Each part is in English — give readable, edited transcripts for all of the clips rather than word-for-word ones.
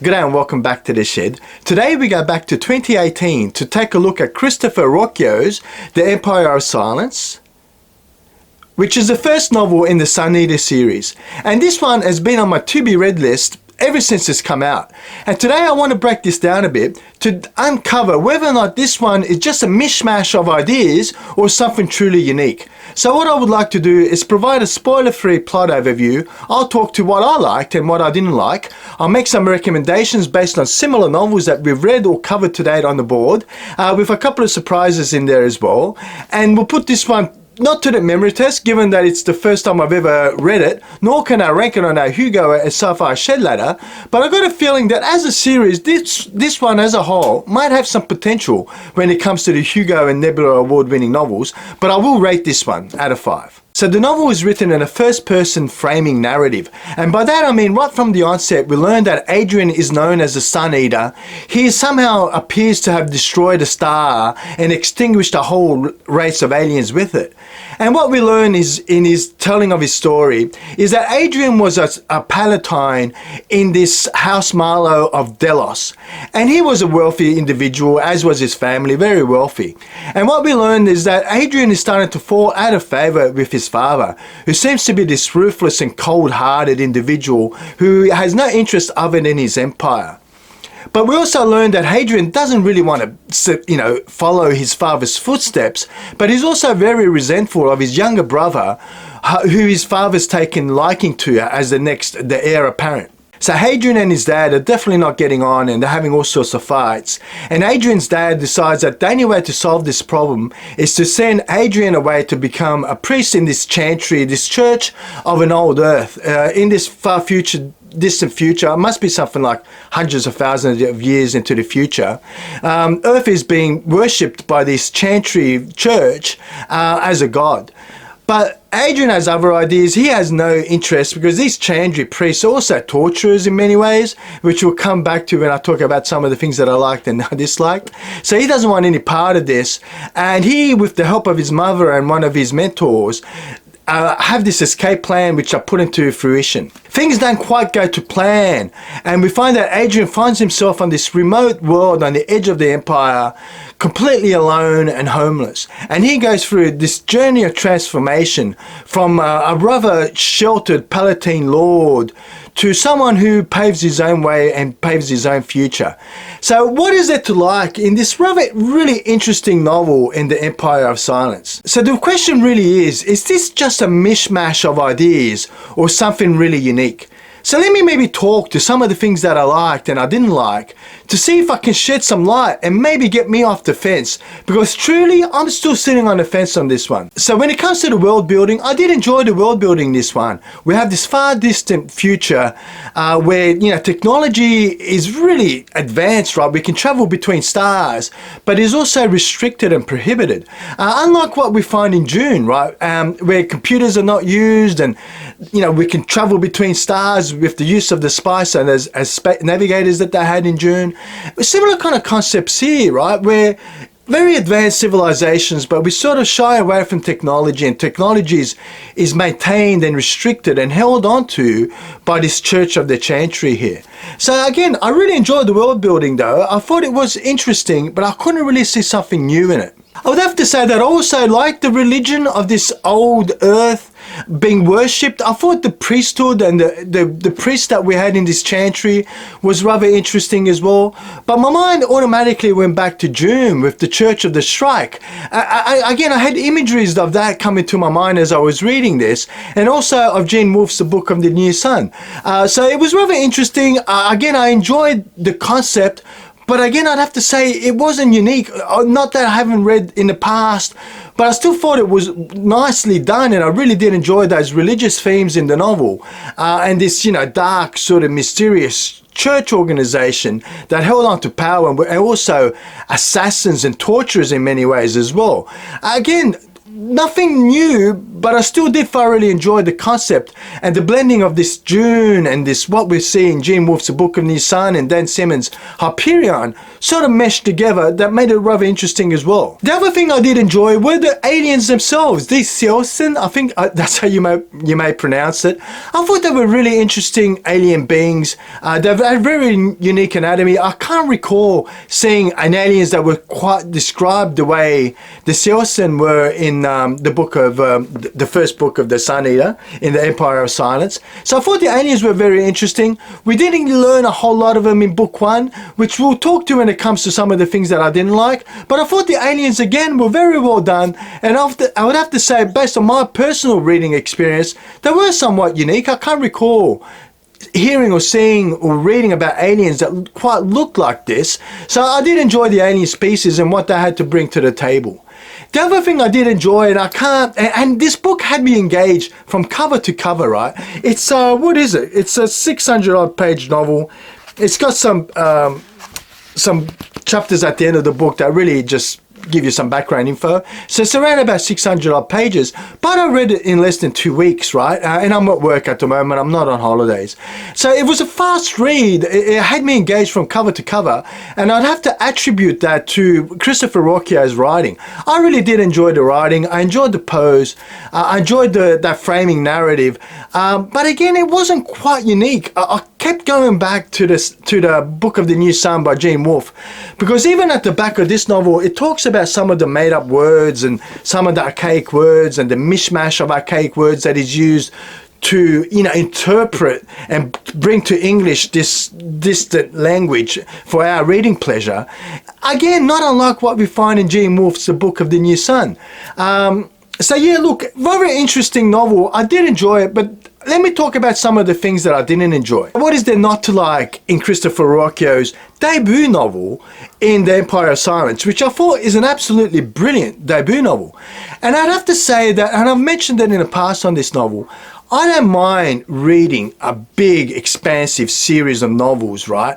G'day and welcome back to The Shed. Today we go back to 2018 to take a look at Christopher Ruocchio's The Empire of Silence, which is the first novel in the Sun Eater series. And this one has been on my to-be-read list ever since it's come out. And today I want to break this down a bit to uncover whether or not this one is just a mishmash of ideas or something truly unique. So what I would like to do is provide a spoiler-free plot overview. I'll talk to what I liked and what I didn't like. I'll make some recommendations based on similar novels that we've read or covered to date on the board, with a couple of surprises in there as well. And we'll put this one not to the memory test, given that it's the first time I've ever read it, nor can I rank it on our Hugo and Sci-fi Shed ladder, but I got a feeling that as a series, this one as a whole might have some potential when it comes to the Hugo and Nebula award-winning novels, but I will rate this one out of 5. So the novel is written in a first-person framing narrative, and by that I mean right from the onset we learn that Adrian is known as the Sun Eater. He somehow appears to have destroyed a star and extinguished a whole race of aliens with it. And what we learn is in his telling of his story is that Adrian was a Palatine in this House Marlowe of Delos, and he was a wealthy individual, as was his family, very wealthy. And what we learn is that Adrian is starting to fall out of favour with his father, who seems to be this ruthless and cold-hearted individual who has no interest other than his empire. But we also learned that Hadrian doesn't really want to, follow his father's footsteps, but he's also very resentful of his younger brother, who his father's taken liking to as the heir apparent. So Hadrian and his dad are definitely not getting on, and they're having all sorts of fights. And Adrian's dad decides that the only way to solve this problem is to send Adrian away to become a priest in this chantry, this church of an old earth, in this distant future. It must be something like hundreds of thousands of years into the future. Earth is being worshipped by this chantry church as a god. But Adrian has other ideas. He has no interest because these chantry priests are also torturers in many ways, which we'll come back to when I talk about some of the things that I liked and I disliked. So he doesn't want any part of this. And he, with the help of his mother and one of his mentors, have this escape plan which are put into fruition. Things don't quite go to plan, and we find that Adrian finds himself on this remote world on the edge of the empire, completely alone and homeless. And he goes through this journey of transformation from a rather sheltered Palatine lord to someone who paves his own way and paves his own future. So what is there to like in this really interesting novel in The Empire of Silence? So the question really is this just a mishmash of ideas or something really unique? So let me maybe talk to some of the things that I liked and I didn't like to see if I can shed some light and maybe get me off the fence, because truly I'm still sitting on the fence on this one. So when it comes to the world building, I did enjoy the world building this one. We have this far distant future where technology is really advanced, right? We can travel between stars, but it's also restricted and prohibited. Unlike what we find in Dune, right? Where computers are not used and we can travel between stars with the use of the spice and as navigators that they had in Dune. Similar kind of concepts here, right? Where very advanced civilizations, but we sort of shy away from technology, and technology is maintained and restricted and held onto by this church of the chantry here. So again, I really enjoyed the world building though. I thought it was interesting, but I couldn't really see something new in it. I would have to say that I also liked the religion of this old earth being worshipped. I thought the priesthood and the priests that we had in this chantry was rather interesting as well. But my mind automatically went back to Dune with the Church of the Shrike. I had imageries of that coming to my mind as I was reading this, and also of Gene Wolfe's The Book of the New Sun. So it was rather interesting. I enjoyed the concept. But again, I'd have to say it wasn't unique. Not that I haven't read in the past, but I still thought it was nicely done, and I really did enjoy those religious themes in the novel, and this, dark, sort of mysterious church organization that held on to power, and also assassins and torturers in many ways as well. Again, nothing new, but I still did thoroughly enjoy the concept and the blending of this Dune and this what we see in Gene Wolfe's The Book of New Sun and Dan Simmons' Hyperion sort of meshed together that made it rather interesting as well. The other thing I did enjoy were the aliens themselves. These Seosin, I think that's how you may pronounce it. I thought they were really interesting alien beings. They've a very unique anatomy. I can't recall seeing an aliens that were quite described the way the Seosin were in the book of the first book of the Sun Eater in the Empire of Silence. So I thought the aliens were very interesting. We didn't learn a whole lot of them in book 1, which we'll talk to when it comes to some of the things that I didn't like. But I thought the aliens again were very well done, and I would have to say, based on my personal reading experience, they were somewhat unique. I can't recall hearing or seeing or reading about aliens that quite looked like this. So I did enjoy the alien species and what they had to bring to the table. The other thing I did enjoy, and this book had me engaged from cover to cover, right? It's what is it? It's a 600 odd page novel. It's got some chapters at the end of the book that really just give you some background info. So it's around about 600 odd pages, but I read it in less than 2 weeks, right? And I'm at work at the moment. I'm not on holidays. So it was a fast read. It had me engaged from cover to cover, and I'd have to attribute that to Christopher Ruocchio's writing. I really did enjoy the writing. I enjoyed the pose. I enjoyed that framing narrative. But again, it wasn't quite unique. I kept going back to the Book of the New Sun by Gene Wolfe, because even at the back of this novel, it talks about some of the made-up words and some of the archaic words and the mishmash of archaic words that is used to, interpret and bring to English this distant language for our reading pleasure. Again, not unlike what we find in Gene Wolfe's The Book of the New Sun. So yeah, look, very interesting novel. I did enjoy it, but let me talk about some of the things that I didn't enjoy. What is there not to like in Christopher Ruocchio's debut novel in The Empire of Silence, which I thought is an absolutely brilliant debut novel. And I'd have to say that, and I've mentioned that in the past on this novel, I don't mind reading a big, expansive series of novels, right?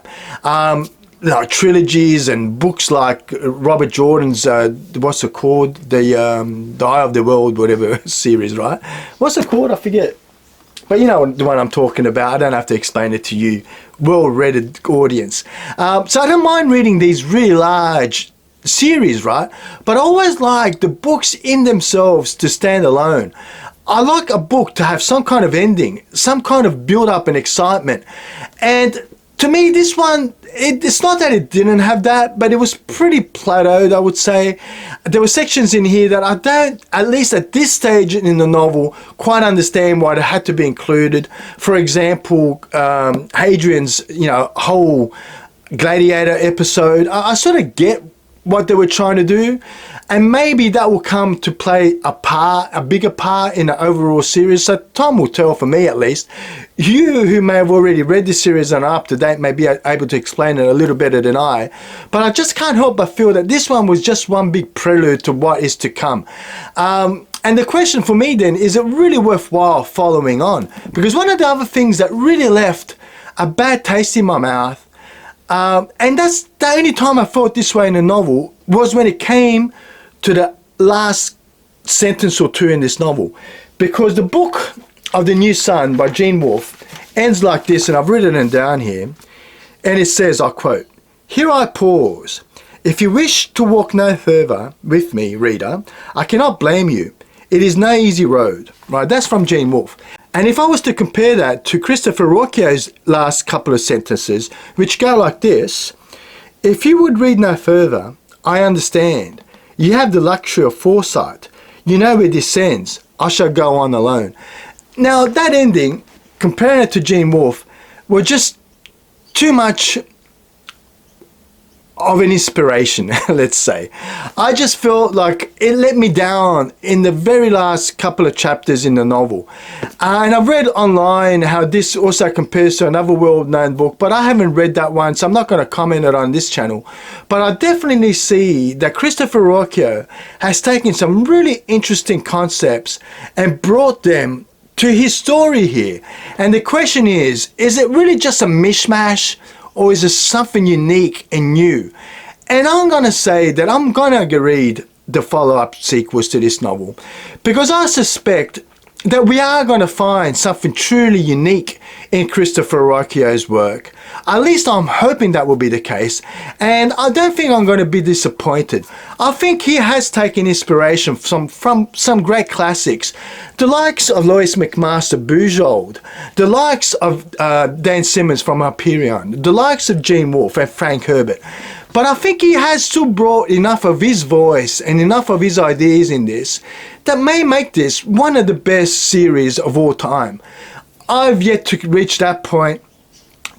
Like trilogies and books like Robert Jordan's, what's it called? The Eye of the World, whatever series, right? What's it called? I forget. But you know the one I'm talking about. I don't have to explain it to you, well-read audience. So I don't mind reading these really large series, right? But I always like the books in themselves to stand alone. I like a book to have some kind of ending, some kind of build-up and excitement. And to me, this one, it's not that it didn't have that, but it was pretty plateaued, I would say. There were sections in here that I don't, at least at this stage in the novel, quite understand why they had to be included. For example, Hadrian's, whole gladiator episode. I sort of get what they were trying to do, and maybe that will come to play a bigger part in the overall series. So time will tell, for me at least. You who may have already read this series and are up to date may be able to explain it a little better than I, but I just can't help but feel that this one was just one big prelude to what is to come. And the question for me then, is it really worthwhile following on? Because one of the other things that really left a bad taste in my mouth, and that's the only time I felt this way in a novel, was when it came to the last sentence or two in this novel. Because the Book of the New Sun by Gene Wolfe ends like this, and I've written it down here, and it says, I quote, "Here I pause. If you wish to walk no further with me, reader, I cannot blame you. It is no easy road." Right, that's from Gene Wolfe. And if I was to compare that to Christopher Ruocchio's last couple of sentences, which go like this: "If you would read no further, I understand. You have the luxury of foresight. You know where this ends. I shall go on alone." Now, that ending, comparing it to Gene Wolfe, were just too much of an inspiration, let's say. I just felt like it let me down in the very last couple of chapters in the novel. And I've read online how this also compares to another well-known book, but I haven't read that one, so I'm not going to comment it on this channel. But I definitely see that Christopher Ruocchio has taken some really interesting concepts and brought them to his story here. And the question is it really just a mishmash, or is it something unique and new? And I'm going to say that I'm going to read the follow-up sequels to this novel, because I suspect that we are going to find something truly unique in Christopher Ruocchio's work. At least I'm hoping that will be the case, and I don't think I'm going to be disappointed. I think he has taken inspiration from some great classics, the likes of Lois McMaster Bujold, the likes of Dan Simmons from Hyperion, the likes of Gene Wolfe and Frank Herbert. But I think he has still brought enough of his voice and enough of his ideas in this that may make this one of the best series of all time. I've yet to reach that point,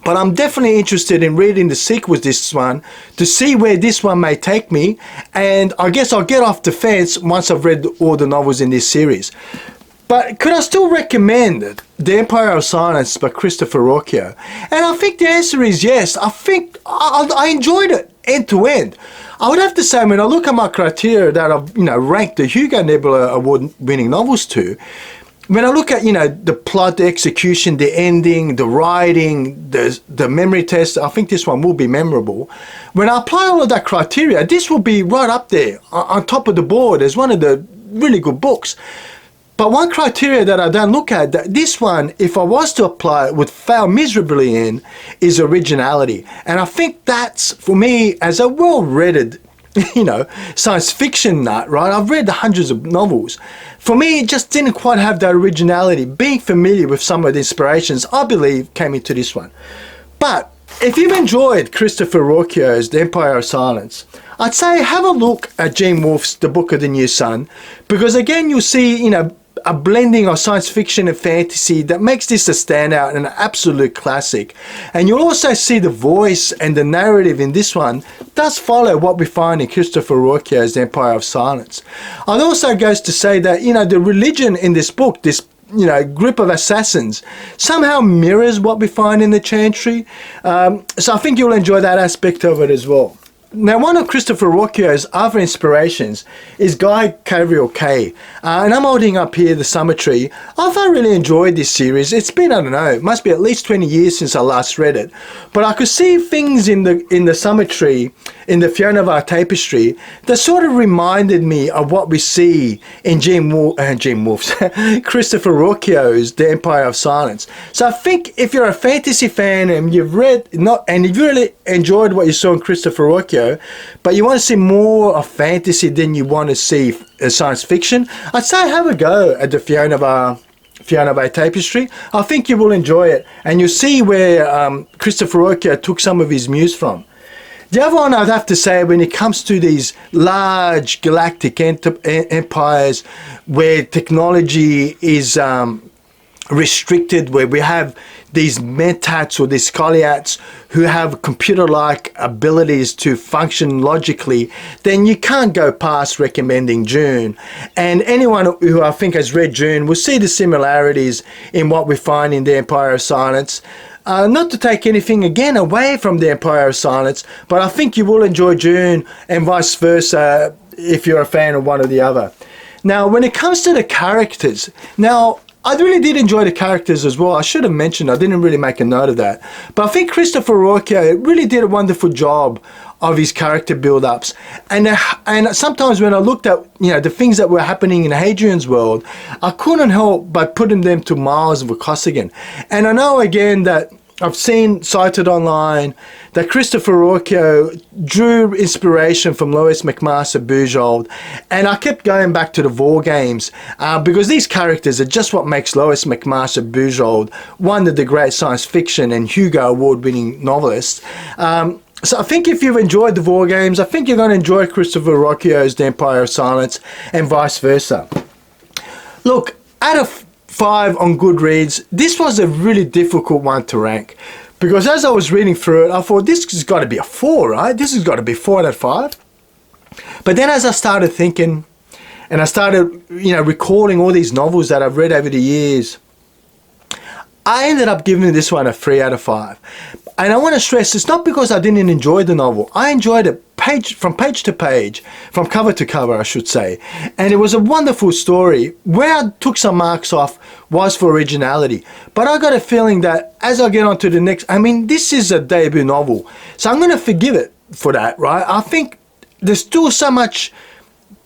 but I'm definitely interested in reading the sequels to this one to see where this one may take me, and I guess I'll get off the fence once I've read all the novels in this series. But could I still recommend The Empire of Silence by Christopher Ruocchio? And I think the answer is yes. I think I enjoyed it end to end. I would have to say, when I look at my criteria that I've ranked the Hugo Nebula award-winning novels to, when I look at the plot, the execution, the ending, the writing, the memory test, I think this one will be memorable. When I apply all of that criteria, this will be right up there on top of the board as one of the really good books. But one criteria that I don't look at, that this one, if I was to apply it, would fail miserably in, is originality. And I think that's, for me, as a well-readed, science fiction nut, right? I've read hundreds of novels. For me, it just didn't quite have that originality. Being familiar with some of the inspirations, I believe, came into this one. But if you've enjoyed Christopher Ruocchio's The Empire of Silence, I'd say have a look at Gene Wolfe's The Book of the New Sun, because again, you'll see, a blending of science fiction and fantasy that makes this a standout and an absolute classic. And you'll also see the voice and the narrative in this one does follow what we find in Christopher Ruocchio's The Empire of Silence. It also goes to say that, the religion in this book, this group of assassins, somehow mirrors what we find in the Chantry. So I think you'll enjoy that aspect of it as well. Now, one of Christopher Ruocchio's other inspirations is Guy Cavriel Kay. And I'm holding up here the Summer Tree. I've really enjoyed this series. It's been, I don't know, it must be at least 20 years since I last read it. But I could see things in the Summer Tree, in the Fiona of Our Tapestry, that sort of reminded me of what we see in Wolfe's Christopher Ruocchio's The Empire of Silence. So I think if you're a fantasy fan and you've read, and you really enjoyed what you saw in Christopher Ruocchio, but you want to see more of fantasy than you want to see science fiction, I'd say have a go at the Fiona of Our Tapestry. I think you will enjoy it, and you'll see where Christopher Ruocchio took some of his muse from. The other one I'd have to say, when it comes to these large galactic empires where technology is restricted, where we have these mentats or these scholiats who have computer-like abilities to function logically, then you can't go past recommending Dune. And anyone who I think has read Dune will see the similarities in what we find in The Empire of Silence. Not to take anything again away from The Empire of Silence, but I think you will enjoy Dune and vice versa if you're a fan of one or the other. Now, when it comes to the characters, I really did enjoy the characters as well. I should have mentioned, I didn't really make a note of that. But I think Christopher Ruocchio really did a wonderful job of his character build-ups. And sometimes when I looked at the things that were happening in Hadrian's world, I couldn't help but putting them to Miles of Costigan. And I know again that I've seen cited online that Christopher Ruocchio drew inspiration from Lois McMaster Bujold, and I kept going back to the War Games because these characters are just what makes Lois McMaster Bujold one of the great science fiction and Hugo award-winning novelists. So I think if you've enjoyed the War Games, I think you're going to enjoy Christopher Ruocchio's The Empire of Silence and vice versa. Look, out of 5 on Goodreads, this was a really difficult one to rank, because as I was reading through it, I thought this has got to be a 4, right? This has got to be 4 out of 5. But then as I started thinking, and I started recalling all these novels that I've read over the years, I ended up giving this one a 3 out of 5. And I want to stress, it's not because I didn't enjoy the novel. I enjoyed it from page to page, from cover to cover, I should say. And it was a wonderful story. Where I took some marks off was for originality. But I got a feeling that as I get on to the next, this is a debut novel. So I'm going to forgive it for that, right? I think there's still so much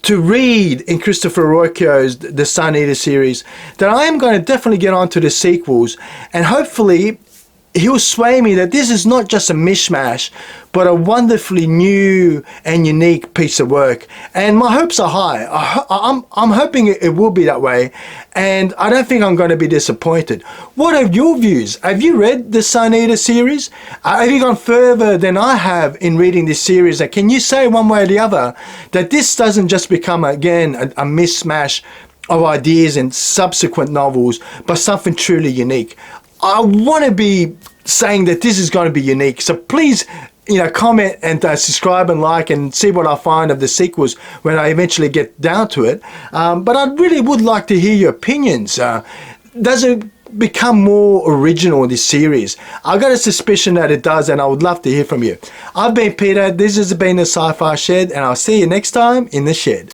to read in Christopher Ruoccio's The Sun Eater series, that I am going to definitely get on to the sequels, and hopefully he'll sway me that this is not just a mishmash, but a wonderfully new and unique piece of work. And my hopes are high. I'm hoping it will be that way, and I don't think I'm going to be disappointed. What are your views? Have you read the Sun Eater series? Have you gone further than I have in reading this series? And can you say one way or the other that this doesn't just become, again, a mishmash of ideas in subsequent novels, but something truly unique? I want to be saying that this is going to be unique. So please, comment and subscribe and like and see what I find of the sequels when I eventually get down to it. But I really would like to hear your opinions. Does it become more original in this series? I've got a suspicion that it does, and I would love to hear from you. I've been Peter. This has been the Sci-Fi Shed, and I'll see you next time in the shed.